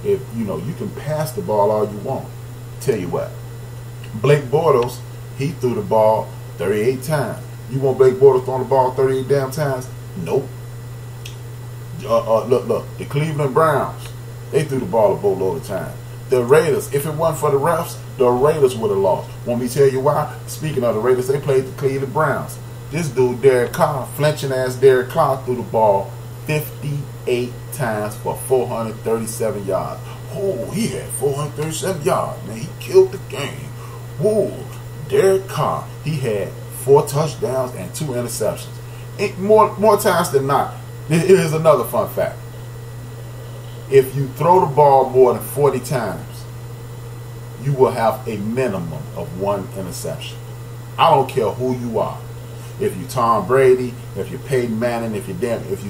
If you can pass the ball all you want. Tell you what, Blake Bortles, he threw the ball 38 times. You want Blake Bortles throwing the ball 38 damn times? Nope. Look, the Cleveland Browns, they threw the ball a boatload of times. The Raiders, if it wasn't for the refs, the Raiders would have lost. Want me to tell you why? Speaking of the Raiders, they played the Cleveland Browns. This dude, Derek Carr, flinching ass Derek Carr, threw the ball 58 times for 437 yards. Oh, he had 437 yards, man. He killed the game. Whoa, Derek Carr, he had 4 touchdowns and 2 interceptions. More times than not. Here's another fun fact. If you throw the ball more than 40 times, you will have a minimum of 1 interception. I don't care who you are. If you're Tom Brady, if you're Peyton Manning, if you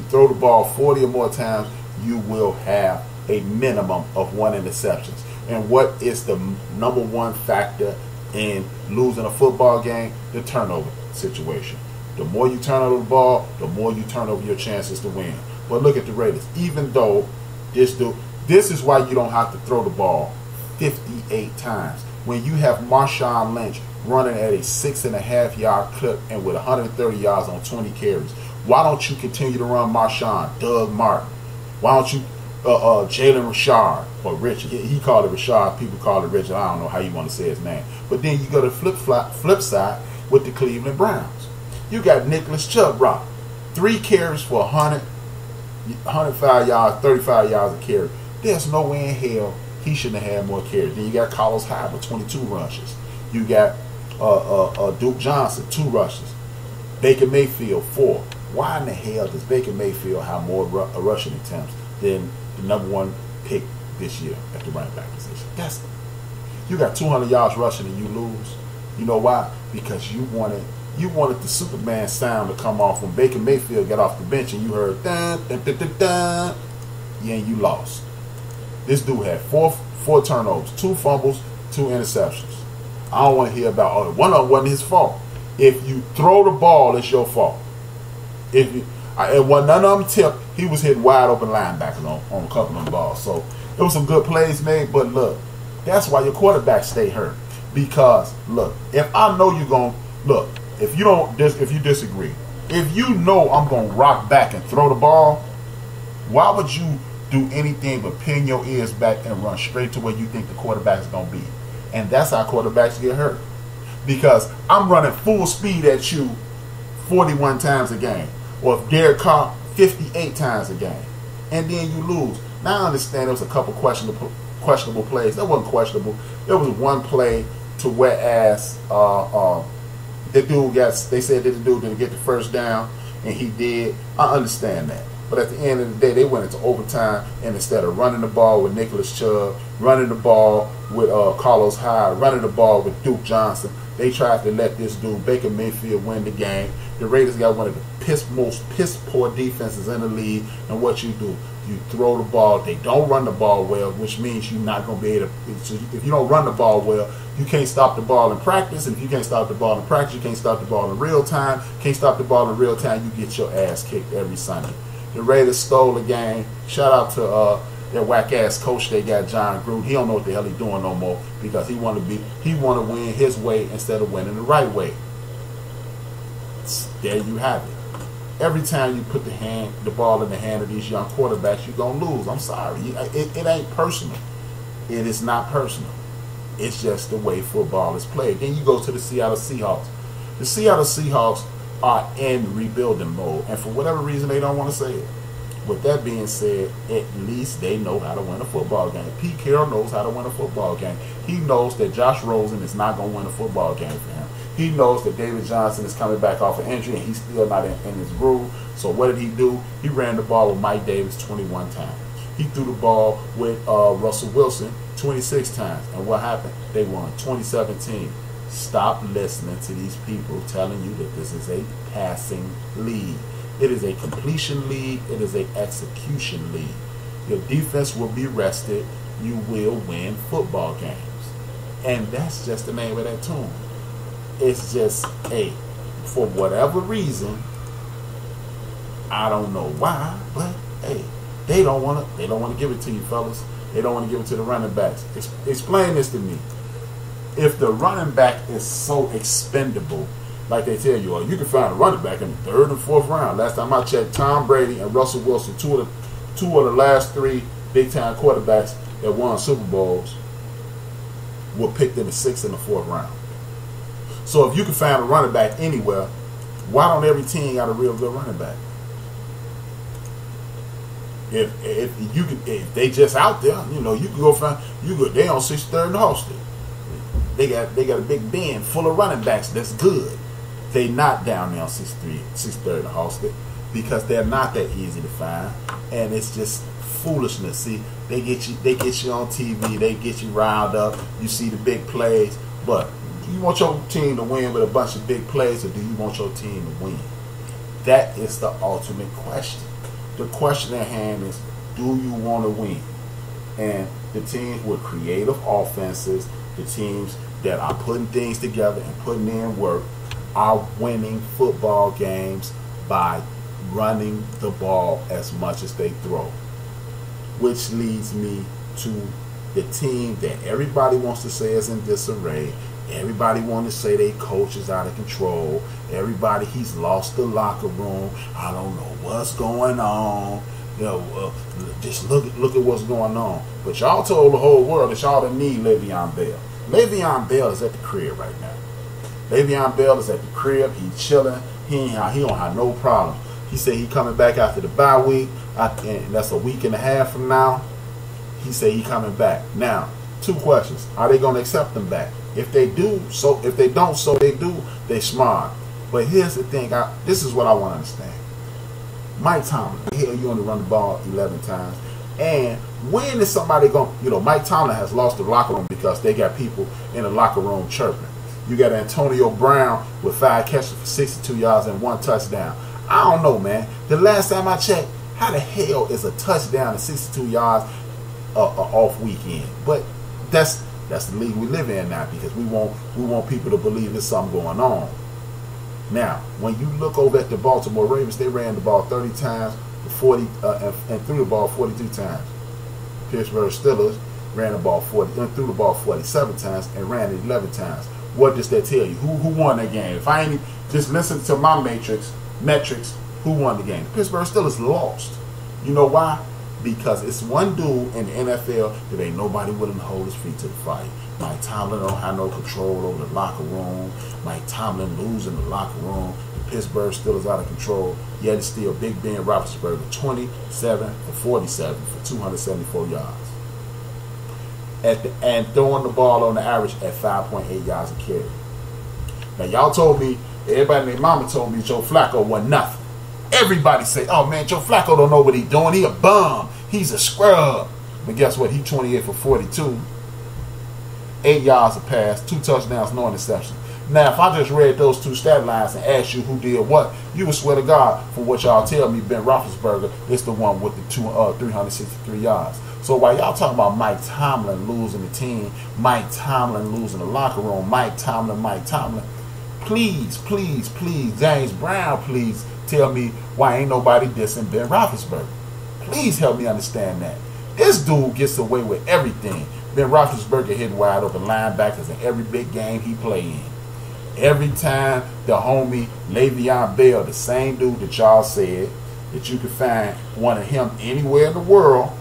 throw the ball 40 or more times, you will have a minimum of 1 interception. And what is the number one factor in losing a football game? The turnover situation. The more you turn over the ball, the more you turn over your chances to win. But look at the Raiders. Even though this is why you don't have to throw the ball 58 times. When you have Marshawn Lynch running at a 6.5-yard clip and with 130 yards on 20 carries, why don't you continue to run Marshawn, Doug Martin? Why don't you Jalen Richard or Richard? He called it Richard. People call it Richard. I don't know how you want to say his name. But then you go to flip side with the Cleveland Browns. You got Nicholas Chubb Rock, 3 carries for 105 yards, 35 yards a carry. There's no way in hell he shouldn't have had more carries. Then you got Carlos Hyde with 22 rushes. You got Duke Johnson, 2 rushes. Baker Mayfield, 4. Why in the hell does Baker Mayfield have more rushing attempts than the number 1 pick this year at the running back position? You got 200 yards rushing and you lose. You know why? Because you wanted the Superman sound to come off when Baker Mayfield got off the bench and you heard dun, dun, dun, dun, dun. Yeah, you lost. This dude had four turnovers, 2 fumbles, 2 interceptions. I don't want to hear about one of them wasn't his fault. If you throw the ball, it's your fault. When none of them tipped, he was hitting wide open linebackers on a couple of them balls. So there was some good plays made, but look, that's why your quarterback stay hurt. Because look, if I know you're going look, if you disagree, if you know I'm gonna rock back and throw the ball, why would you do anything but pin your ears back and run straight to where you think the quarterback is gonna be? And that's how quarterbacks get hurt. Because I'm running full speed at you 41 times a game, or if Derek Carr 58 times a game, and then you lose. Now I understand there was a couple questionable plays. That wasn't questionable. There was one play to whereas the dude they said that the dude didn't get the first down, and he did. I understand that. But at the end of the day, they went into overtime, and instead of running the ball with Nicholas Chubb, running the ball with Carlos Hyde, running the ball with Duke Johnson, they tried to let this dude, Baker Mayfield, win the game. The Raiders got one of the most piss-poor defenses in the league, and what you do, you throw the ball. They don't run the ball well, which means you're not going to be able to. If you don't run the ball well, you can't stop the ball in practice. And if you can't stop the ball in practice, you can't stop the ball in real time. Can't stop the ball in real time, you get your ass kicked every Sunday. The Raiders stole the game. Shout out to their whack-ass coach they got, John Gruden. He don't know what the hell he's doing no more because he want to win his way instead of winning the right way. There you have it. Every time you put the ball in the hand of these young quarterbacks, you're going to lose. I'm sorry. It ain't personal. It is not personal. It's just the way football is played. Then you go to the Seattle Seahawks. The Seattle Seahawks are in rebuilding mode, and for whatever reason, they don't want to say it. With that being said, at least they know how to win a football game. Pete Carroll knows how to win a football game. He knows that Josh Rosen is not going to win a football game for him. He knows that David Johnson is coming back off an injury, and he's still not in his groove. So what did he do? He ran the ball with Mike Davis 21 times. He threw the ball with Russell Wilson 26 times. And what happened? They won 2017. Stop listening to these people telling you that this is a passing league. It is a completion league. It is an execution league. Your defense will be rested. You will win football games. And that's just the name of that tune. It's just, for whatever reason, I don't know why, but They don't want to give it to you, fellas. They don't want to give it to the running backs. Explain this to me. If the running back is so expendable, like they tell you, you can find a running back in the 3rd and 4th round. Last time I checked, Tom Brady and Russell Wilson, two of the last 3 big-time quarterbacks that won Super Bowls, were picked in the 6th and the 4th round. So if you can find a running back anywhere, why don't every team got a real good running back? If they just out there, you can go find they on 63rd and Halsted. They got a big bin full of running backs that's good. They not down there on 63rd and Halsted because they're not that easy to find, and it's just foolishness. See, they get you on TV, they get you riled up. You see the big plays, but do you want your team to win with a bunch of big plays, or do you want your team to win? That is the ultimate question. The question at hand is, do you want to win? And the teams with creative offenses, the teams that are putting things together and putting in work, are winning football games by running the ball as much as they throw. Which leads me to the team that everybody wants to say is in disarray. Everybody wants to say their coach is out of control. Everybody, he's lost the locker room. I don't know what's going on. Just look at what's going on. But y'all told the whole world that y'all didn't need Le'Veon Bell. Le'Veon Bell is at the crib right now. Le'Veon Bell is at the crib. He's chilling. He don't have no problem. He said he coming back after the bye week, and that's a week and a half from now. He said he coming back. Now, 2 questions: are they going to accept him back? If they do, so if they don't, so they do. They smart. But here's the thing. This is what I want to understand. Mike Tomlin, hell, you only run the ball 11 times. And when is somebody going? Mike Tomlin has lost the locker room because they got people in the locker room chirping. You got Antonio Brown with 5 catches for 62 yards and 1 touchdown. I don't know, man. The last time I checked, how the hell is a touchdown and 62 yards off weekend? But that's the league we live in now, because we want people to believe there's something going on. Now, when you look over at the Baltimore Ravens, they ran the ball 30 times, 40 and threw the ball 42 times. Pittsburgh Steelers ran the ball 40 and threw the ball 47 times and ran it 11 times. What does that tell you? Who won that game? If I ain't just listen to my metrics, who won the game? The Pittsburgh Steelers lost. You know why? Because it's one dude in the NFL that ain't nobody willing to hold his feet to the fire. Mike Tomlin don't have no control over the locker room. Mike Tomlin losing the locker room. The Pittsburgh Steelers out of control. Yet it's still Big Ben Roethlisberger, 27 for 47 for 274 yards. And throwing the ball on the average at 5.8 yards a carry. Now y'all told me, everybody and their mama told me Joe Flacco wasn't nothing. Everybody say, oh man, Joe Flacco don't know what he's doing. He a bum. He's a scrub. But guess what? He 28 for 42. 8 yards a pass, 2 touchdowns, no interception. Now, if I just read those 2 stat lines and asked you who did what, you would swear to God, from what y'all tell me, Ben Roethlisberger is the one with the 363 yards. So while y'all talking about Mike Tomlin losing the team, Mike Tomlin losing the locker room, Mike Tomlin, please, James Brown, please tell me why ain't nobody dissing Ben Roethlisberger. Please help me understand that. This dude gets away with everything. Ben Roethlisberger hitting wide open linebackers in every big game he play in. Every time the homie Le'Veon Bell, the same dude that y'all said that you could find one of him anywhere in the world.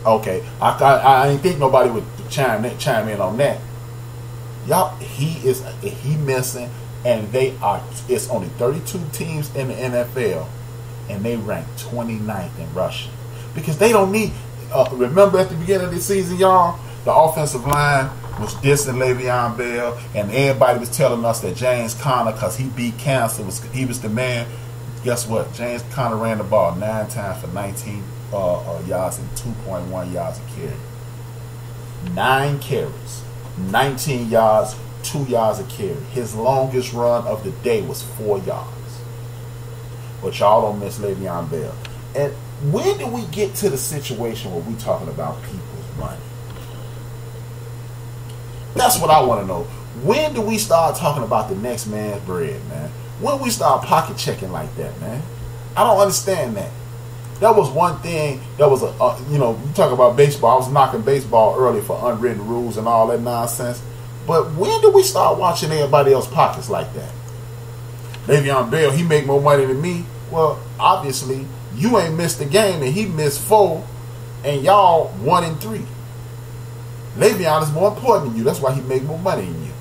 Okay, I didn't think nobody would chime in on that. Y'all, he missing, and it's only 32 teams in the NFL, and they rank 29th in rushing. Because they don't need, remember at the beginning of the season, y'all, the offensive line was dissing Le'Veon Bell, and everybody was telling us that James Conner, because he beat cancer, he was the man. Guess what? James Conner ran the ball 9 times for 19 yards and 2.1 yards a carry. 9 carries, 19 yards, 2 yards a carry. His longest run of the day was 4 yards. But y'all don't miss Le'Veon Bell. And when do we get to the situation where we talking about people's money? That's what I want to know. When do we start talking about the next man's bread, man? When we start pocket checking like that, man, I don't understand that. That was one thing. That was you talk about baseball. I was knocking baseball early for unwritten rules and all that nonsense. But when did we start watching everybody else pockets like that? Le'Veon Bell, he make more money than me. Well, obviously, you ain't missed a game and he missed 4, and y'all 1-3. Le'Veon is more important than you. That's why he make more money than you.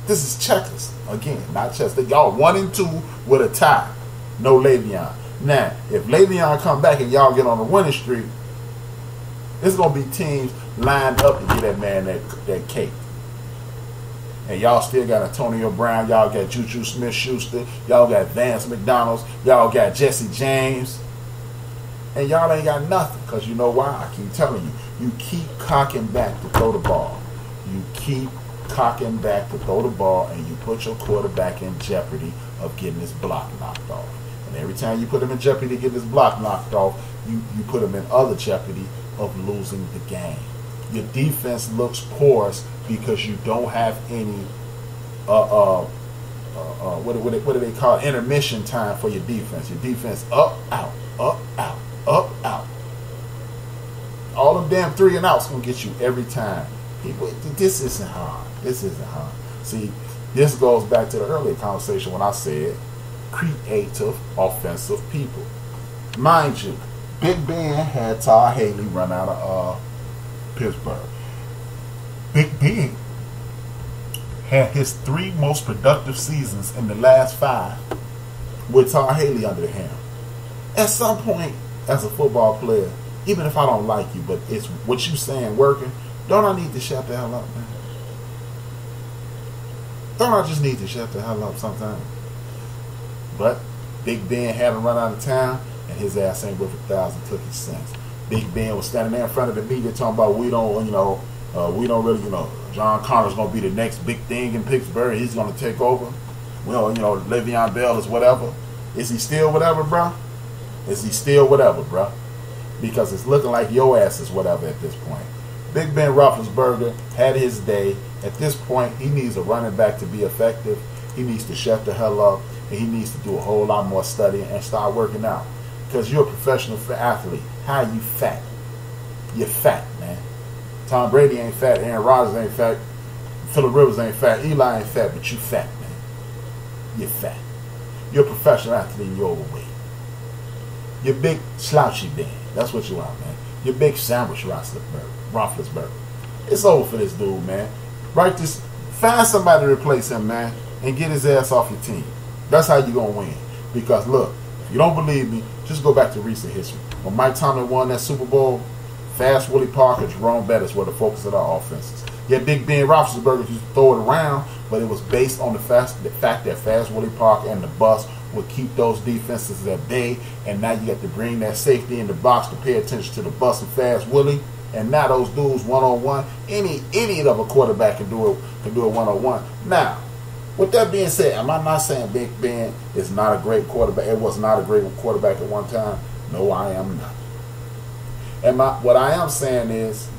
This is checkers. Again, not chess. Y'all 1-2 with a tie. No Le'Veon. Now, if Le'Veon come back and y'all get on a winning streak, it's going to be teams lined up to get that man that cake. And y'all still got Antonio Brown. Y'all got Juju Smith-Schuster. Y'all got Vance McDonald's. Y'all got Jesse James. And y'all ain't got nothing. Because you know why? I keep telling you. You keep cocking back to throw the ball. You keep cocking back to throw the ball, and you put your quarterback in jeopardy of getting his block knocked off. And every time you put him in jeopardy to get his block knocked off, you put him in other jeopardy of losing the game. Your defense looks porous because you don't have any what do they call it? Intermission time for your defense. Your defense up, out, up, out, up, out. All them damn 3 and outs gonna get you every time. People, this isn't hard. This isn't hard. See, this goes back to the earlier conversation when I said creative offensive people. Mind you, Big Ben had Todd Haley run out of Pittsburgh. Big Ben had his 3 most productive seasons in the last 5 with Todd Haley under the helm. At some point, as a football player, even if I don't like you, but it's what you saying working, don't I need to shut the hell up, man? Don't I just need to shut the hell up sometimes? But Big Ben had him run out of town, and his ass ain't worth 1,000 cookies cents. Big Ben was standing there in front of the media talking about we don't really, John Connor's gonna be the next big thing in Pittsburgh. He's gonna take over. Well, Le'Veon Bell is whatever. Is he still whatever, bro? Is he still whatever, bro? Because it's looking like your ass is whatever at this point. Big Ben Roethlisberger had his day. At this point, he needs a running back to be effective. He needs to shut the hell up, and he needs to do a whole lot more studying and start working out. Because you're a professional athlete. How are you fat? You're fat, man. Tom Brady ain't fat. Aaron Rodgers ain't fat. Phillip Rivers ain't fat. Eli ain't fat, but you fat, man. You're fat. You're a professional athlete and you're overweight. You're big slouchy Ben. That's what you are, man. You're big sandwich Roethlisberger. It's over for this dude, man. Find somebody to replace him, man, and get his ass off your team. That's how you're going to win. Because, look, if you don't believe me, just go back to recent history. When Mike Tomlin won that Super Bowl, Fast Willie Parker, Jerome Bettis were the focus of our offenses. Yeah, Big Ben Roethlisberger used to throw it around, but it was based on the fact that Fast Willie Parker and the bus would keep those defenses at bay, and now you got to bring that safety in the box to pay attention to the bus and Fast Willie. And now those dudes one-on-one, any idiot of a quarterback can do it one-on-one. Now, with that being said, am I not saying Big Ben is not a great quarterback? It was not a great quarterback at one time. No, I am not. And what I am saying is,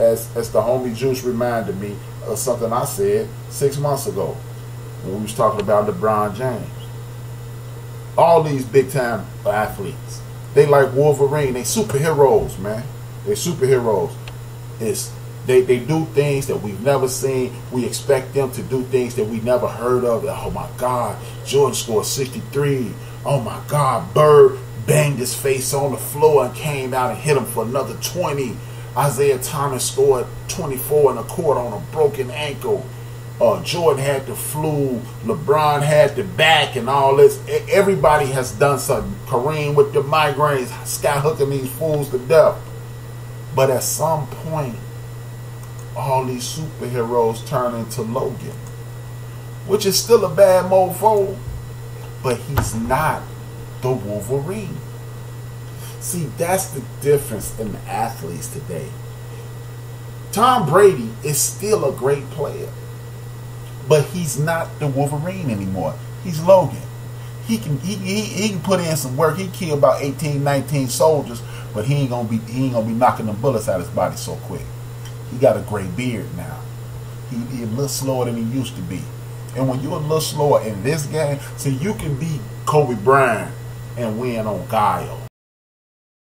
as the homie Juice reminded me of something I said 6 months ago when we was talking about LeBron James. All these big-time athletes, they like Wolverine. They superheroes, man. They superheroes. They do things that we've never seen. We expect them to do things that we never heard of. Oh, my God. Jordan scored 63. Oh, my God. Bird banged his face on the floor and came out and hit him for another 20. Isaiah Thomas scored 24 in a quarter on a broken ankle. Jordan had the flu. LeBron had the back and all this. Everybody has done something. Kareem with the migraines. Skyhooking these fools to death. But at some point, all these superheroes turn into Logan, which is still a bad mofo, but he's not the Wolverine. See, that's the difference in the athletes today. Tom Brady is still a great player, but he's not the Wolverine anymore. He's Logan. He can put in some work. He killed about 18, 19 soldiers, but he ain't gonna be knocking them bullets out of his body so quick. He got a gray beard now. He a little slower than he used to be. And when you're a little slower in this game, see, you can beat Kobe Bryant and win on guile.